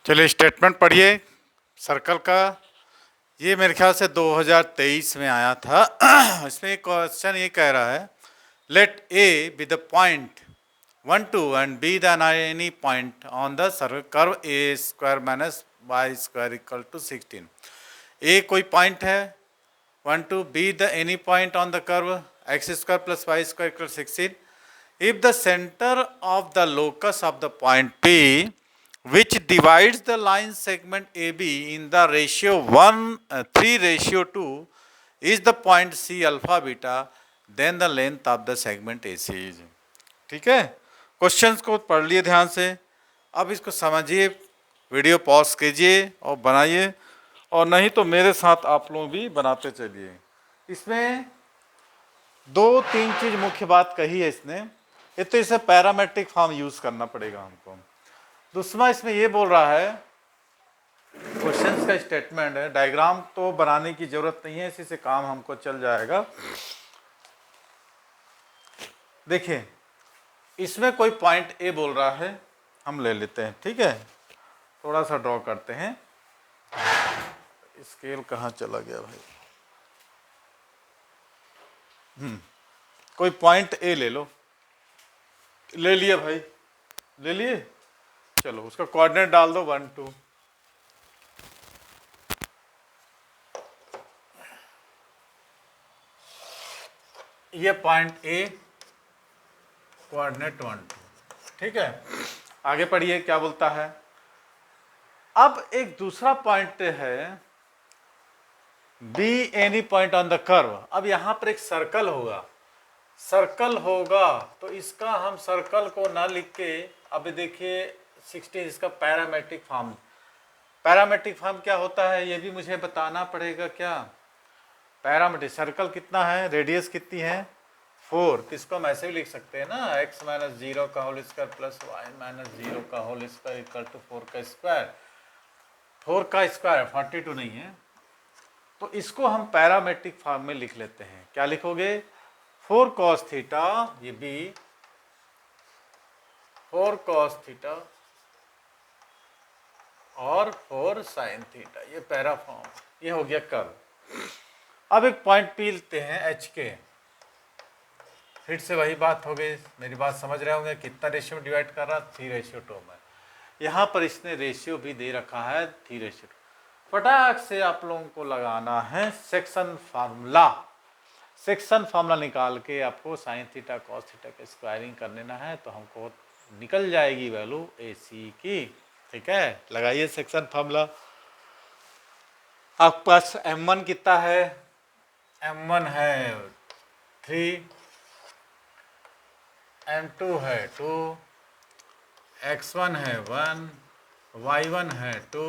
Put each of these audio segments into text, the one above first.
चलिए स्टेटमेंट पढ़िए सर्कल का। ये मेरे ख्याल से 2023 में आया था। इसमें क्वेश्चन ये कह रहा है, let A B the point 1 2 and B the any point on the curve a square minus y square equal to 16। A कोई पॉइंट है 1 2, B the any point on the curve x square plus y square equal 16। If the center of the locus of the point P, which divides the line segment AB in the ratio 3:2, is the point C alpha beta, then the length of the segment AC is। ठीक है, questions को पढ़ लिए ध्यान से। अब इसको समझिए, वीडियो पॉज कीजिए और बनाइए, और नहीं तो मेरे साथ आप लोग भी बनाते चलिए। इसमें 2-3 चीज मुख्य बात कही है इसने। एक तो इसे पैरामेट्रिक फॉर्म यूज करना पड़ेगा हमको। दूसरा इसमें ये बोल रहा है, क्वेश्चंस का स्टेटमेंट है, डायग्राम तो बनाने की जरूरत नहीं है, इसी से काम हमको चल जाएगा। देखिए इसमें कोई पॉइंट ए बोल रहा है, हम ले लेते हैं। ठीक है, थोड़ा सा ड्रॉ करते हैं। स्केल कहाँ चला गया भाई? कोई पॉइंट ए ले लो। ले लिए भाई, ले लिए। चलो उसका कोऑर्डिनेट डाल दो 1 2। ये पॉइंट ए, कोऑर्डिनेट 1 2। ठीक है, आगे पढ़िए क्या बोलता है। अब एक दूसरा पॉइंट है be any point on the curve. अब यहां पर एक सर्कल होगा, सर्कल होगा तो इसका हम सर्कल को ना लिख के, अभी देखिए 16 इसका पैरामेट्रिक फॉर्म। पैरामेट्रिक फॉर्म क्या होता है ये भी मुझे बताना पड़ेगा। क्या पैरामेट्रिक, सर्कल कितना है, रेडियस कितनी है 4, किसको हम ऐसे भी लिख सकते हैं ना, x माइनस 0 का whole square plus y minus 0 का होल स्क्वायर इक्वल टू 4 का स्क्वायर। 4 का स्क्वायर 42 नहीं है, तो इसको हम पैरामेट्रिक फॉर्म में लिख लेते हैं। क्या लिखोगे, 4 cos थीटा, ये बी 4 cos थीटा और 4 sin थीटा, ये पैरा फॉर्म, ये हो गया कर्व। अब एक पॉइंट पी लेते हैं एच के। फिर से वही बात हो गई, मेरी बात समझ रहे होंगे। कितना रेशियो में डिवाइड कर रहा, 3:2 में। यहाँ पर इसने रेशियो भी दे रखा है 3:2। फटाक से आप लोगों को लगाना है सेक्शन फार्मूला। सेक्शन फार्मूला निकाल के आपको साइन थीटा कॉस थीटा का स्क्वायरिंग कर लेना है, तो हमको निकल जाएगी वैल्यू AC की। ठीक है, लगाइए सेक्शन फार्मूला। आपके पास M1 कितना है, M1 है 3, M2 है 2, X1 है 1, Y1 है 2,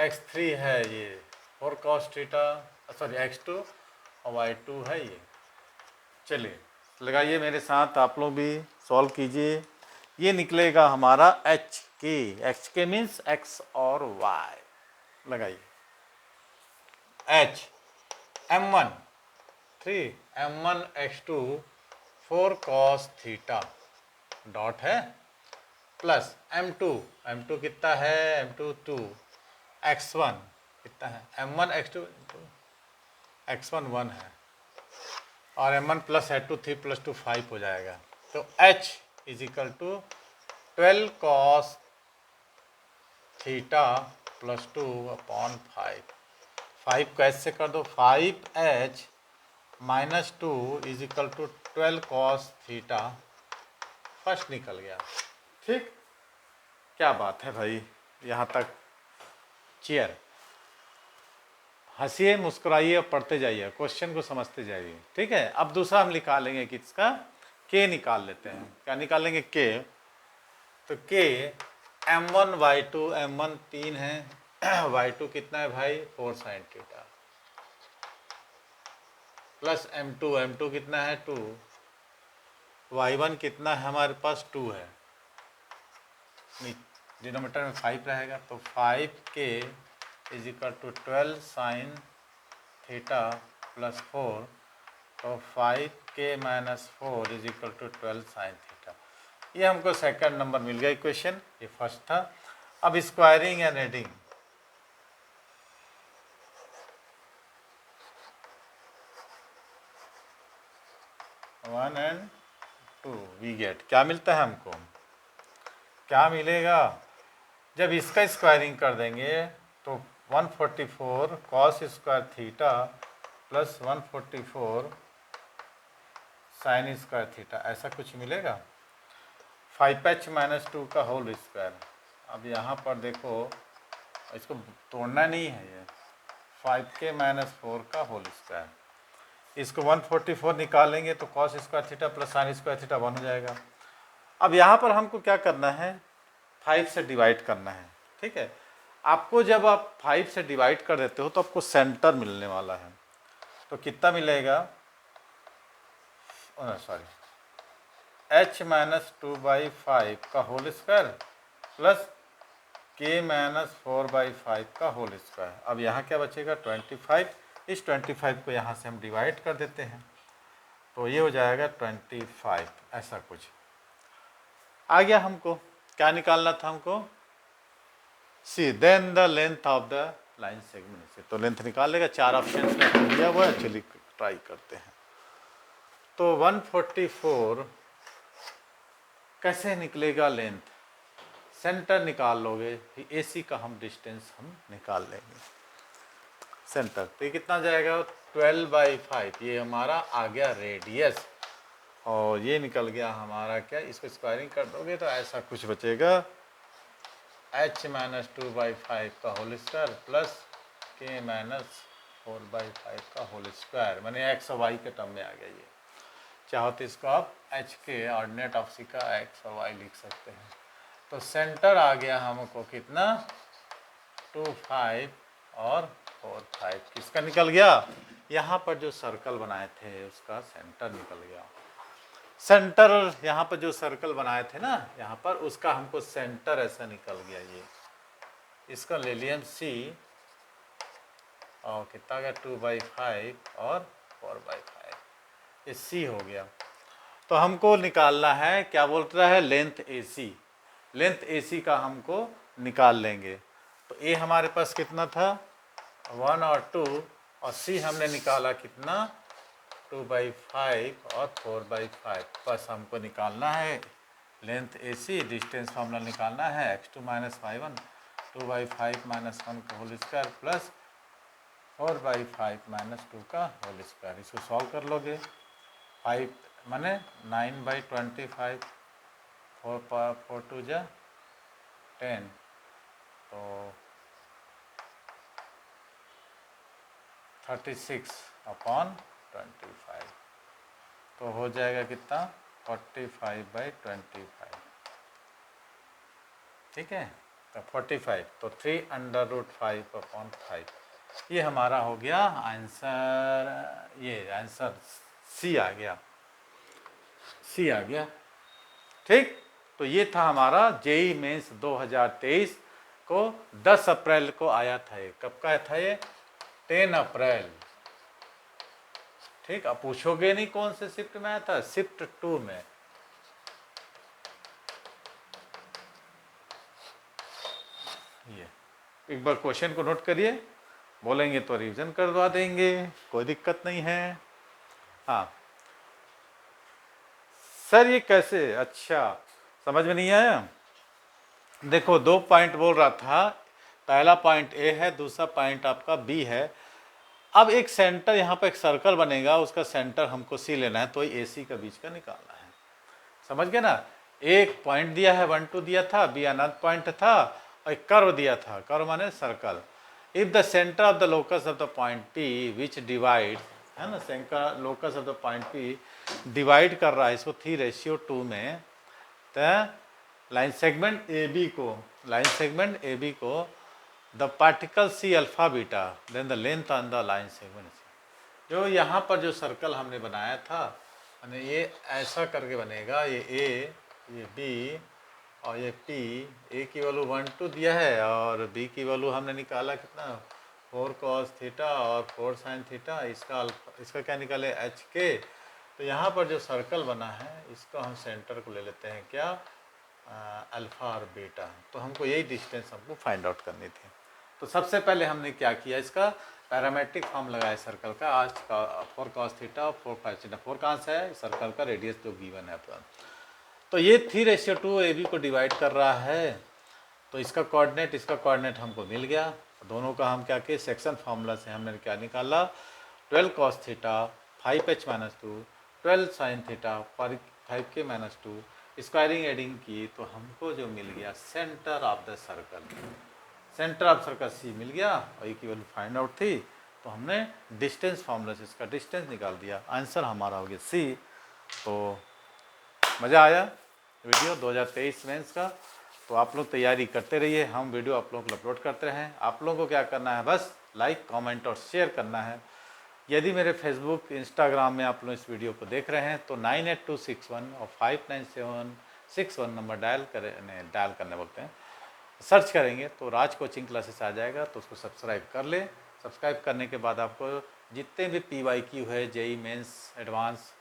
X3 है ये 4 cos थीटा, सॉरी X2 और Y2 है ये। चलिए लगाइए मेरे साथ, आप लोग भी सॉल्व कीजिए। ये निकलेगा हमारा एच के मीन्स x और y। लगाइए h M1 3, M1 X2 4 cos theta dot है, प्लस M2 कितना है, M2 2, X1 कितना है, M1 X2 X1 1 है, और M1 प्लस है 2 3 प्लस 2 5 हो जाएगा। तो H is equal to 12 cos theta plus 2 upon 5। 5 को ऐसे कर दो, 5H minus 2 is equal to 12 cos theta. First निकल गया। ठीक, क्या बात है भाई, यहाँ तक चेयर। हंसिए, मुस्कुराइए और पढ़ते जाइए, क्वेश्चन को समझते जाइए। ठीक है, अब दूसरा हम निकालेंगे किसका, के निकाल लेते हैं। क्या निकालेंगे, के। तो के M1 Y2, M1 3 है, Y2 कितना है भाई 4 sin थीटा, प्लस M2 कितना है 2, Y1 कितना है हमारे पास 2 है, डिनोमिनेटर में 5 रहेगा, तो 5K is equal to 12 sine theta plus 4, तो 5K minus 4 is equal to 12 sine theta. ये हमको सेकंड नंबर मिल गया इक्वेशन, ये फर्स्ट था। अब squaring and adding, 1 and 2 we get, क्या मिलता है हमको, क्या मिलेगा, जब इसका स्क्वायरिंग कर देंगे तो 144 cos square theta plus 144 sine square theta, ऐसा कुछ मिलेगा। 5h माइनस 2 का होल स्क्वायर। अब यहाँ पर देखो, इसको तोड़ना नहीं है, ये 5k माइनस 4 का होल स्क्वायर, इसको 144 निकालेंगे तो cos square theta plus sine square theta 1 हो जाएगा। अब यहाँ पर हमको क्या करना है, 5 से डिवाइड करना है, ठीक है। आपको जब आप 5 से डिवाइड कर देते हो तो आपको सेंटर मिलने वाला है, तो कितना मिलेगा, सॉरी, h माइनस 2/5 का whole square plus k minus 4/5 का होल स्क्वायर। अब यहाँ क्या बचेगा, 25, इस 25 को यहाँ से हम डिवाइड कर देते हैं तो ये हो जाएगा 25, ऐसा कुछ आ गया। हमको क्या निकालना था, हमको see then the length of the line segment से, तो लेंथ निकालेगा, 4 ऑप्शन दिया हुआ है, चलिए ट्राई करते हैं। तो 144 कैसे निकलेगा लेंथ, सेंटर निकाल लोगे, फिर AC का हम डिस्टेंस हम निकाल लेंगे सेंटर, तो ये कितना जाएगा, 12/5, ये हमारा आ गया रेडियस, और ये निकल गया हमारा क्या, इसको स्क्वायरिंग कर दोगे तो ऐसा कुछ बचेगा, h माइनस 2/5 का whole square plus k minus 4/5 का होल स्क्वायर, मैंने x और y के टर्म में आ गया। ये चाहो तो इसको आप h के ऑर्डिनेट ऑफ सी का x और y लिख सकते हैं। तो सेंटर आ गया हमको कितना, 25 और 45, किसका निकल गया, यहाँ पर जो सर्कल बनाए थे उसका सेंटर निकल गया। सेंटर यहाँ पर जो सर्कल बनाए थे ना, यहाँ पर उसका हमको सेंटर ऐसा निकल गया, ये इसका ले लिया हम C, और कितना गया 2/5 और 4/5, ये C हो गया। तो हमको निकालना है, क्या बोल रहा है, लेंथ AC, लेंथ AC का हमको निकाल लेंगे। तो A हमारे पास कितना था, 1 और 2, और C हमने निकाला कितना, 2/5 और 4/5, बस हमको निकालना है लेंथ AC, डिस्टेंस फार्मूला निकालना है, x2 माइनस y1, 2/5 माइनस 1 का होल स्क्वायर प्लस 4/5 माइनस 2 का होल स्क्वायर, इसको सॉल्व कर लोगे, 5 माने 9/25, 4 2 जा 10, तो 36/25, तो हो जाएगा कितना, 45/25, ठीक है। तो 45, तो 3√5/5, ये हमारा हो गया आंसर, ये आंसर C आ गया, C आ गया, ठीक। तो ये था हमारा JEE मेंस 2023 को 10 अप्रैल को आया था, ये कब का था, ये 10 अप्रैल, ठीक। अब पूछोगे नहीं कौन से शिफ्ट में आया था, शिफ्ट 2 में। ये एक बार क्वेश्चन को नोट करिए, बोलेंगे तो रिवीजन करवा देंगे, कोई दिक्कत नहीं है। हाँ सर ये कैसे, अच्छा समझ में नहीं आया, देखो 2 पॉइंट बोल रहा था, पहला पॉइंट A है, दूसरा पॉइंट आपका B है। अब एक सेंटर, यहाँ पर एक सर्कल बनेगा, उसका सेंटर हमको C लेना है, तो AC का बीच का निकालना है, समझ गए ना। एक पॉइंट दिया है 1 2 दिया था, B अनदर पॉइंट था, और एक कर्व दिया था, कर्व माने circle. If the centre of the locus of the point P which divide, है ना, centre locus of the point P divide कर रहा है इसको 3:2 में, तो लाइन सेगमेंट AB को, लाइन सेगमेंट AB को the particle C alpha beta, then the length on the line segment C। जो यहाँ पर जो सर्कल हमने बनाया था, यानी ये ऐसा करके बनेगा, ये A, ये B और ये P, A की वैल्यू 1 2 दिया है, और B की वैल्यू हमने निकाला कितना, 4 cos थीटा और 4 sin थीटा, इसका क्या निकाले, HK। तो यहाँ पर जो सर्कल बना है, इसका हम सेंटर को ले लेते हैं क्या, अल्फ़ा और बीटा, तो हमको यही डिस्टेंस हमको फाइंड आउट करनी थी। तो सबसे पहले हमने क्या किया, इसका पैरामेट्रिक फॉर्म लगाया सर्कल का, आज का 4 cos थीटा और 4 फाइव थीटा। 4 कहाँ से है, सर्कल का रेडियस जो गिवन है आपका। तो ये 3:2 ए बी को डिवाइड कर रहा है, तो इसका कोऑर्डिनेट हमको मिल गया। दोनों का हम क्या किए, सेक्शन फार्मूला से हमने क्या निकाला, 12 cos theta 5h-2, 12 sin theta 5k-2, squaring adding की तो हमको जो मिल गया centre of the circle, centre of circle C मिल गया और की वैल्यू फाइंड आउट थी, तो हमने डिस्टेंस फार्मूला से इसका डिस्टेंस निकाल दिया, आंसर हमारा हो गया सी। तो मज़ा आया वीडियो 2023 मेंस का। तो आप लोग तैयारी करते रहिए, हम वीडियो आप लोगों को अपलोड करते रहें। आप लोगों को क्या करना है, बस लाइक कमेंट और शेयर करना है। यदि मेरे फेसबुक इंस्टाग्राम में आप लोग इस वीडियो को देख रहे हैं तो 98261 और 59761 नंबर डायल करने बोलते हैं, सर्च करेंगे तो राज कोचिंग क्लासेस आ जाएगा, तो उसको सब्सक्राइब कर ले। सब्सक्राइब करने के बाद आपको जितने भी PYQ है, जेई मेंस, एडवांस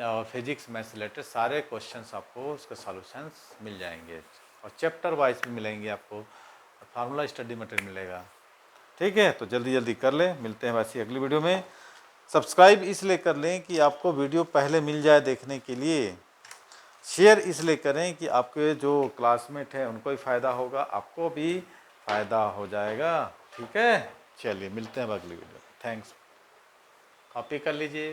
और फिजिक्स मैथ्स रिलेटेड सारे क्वेश्चंस आपको उसके सॉल्यूशंस मिल जाएंगे और चैप्टर वाइज भी मिलेंगे आपको, फार्मूला स्टडी मटेरियल मिलेगा। ठीक है, तो जल्दी जल्दी कर लें, मिलते हैं वैसी अगली वीडियो में। सब्सक्राइब इसलिए कर लें कि आपको वीडियो पहले मिल जाए देखने के लिए, शेयर इसलिए करें कि आपके जो क्लासमेट हैं उनको भी फ़ायदा होगा, आपको भी फ़ायदा हो जाएगा। ठीक है, चलिए मिलते हैं अगली वीडियो। थैंक्स, कॉपी कर लीजिए।